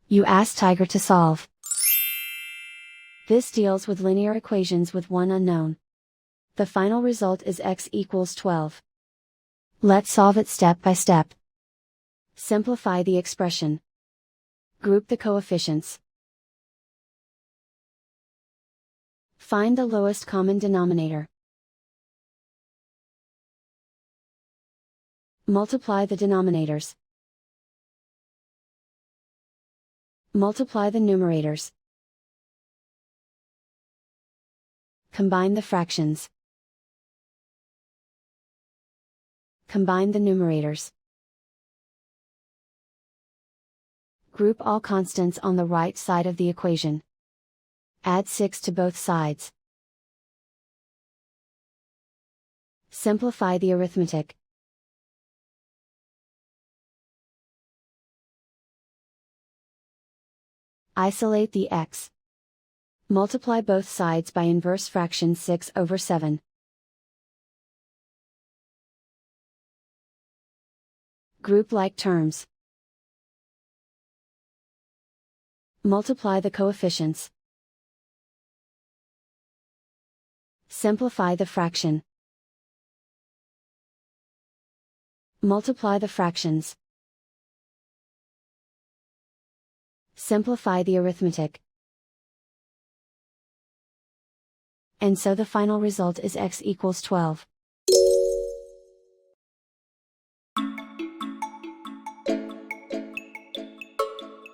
You ask Tiger to solve. This deals with linear equations with one unknown. The final result is x equals 12. Let's solve it step by step. Simplify the expression. Group the coefficients. Find the lowest common denominator. Multiply the denominators. Multiply the numerators. Combine the fractions. Combine the numerators. Group all constants on the right side of the equation. Add 6 to both sides. Simplify the arithmetic. Isolate the x. Multiply both sides by inverse fraction 6 over 7. Group like terms. Multiply the coefficients. Simplify the fraction. Multiply the fractions. Simplify the arithmetic. And so the final result is x equals 12.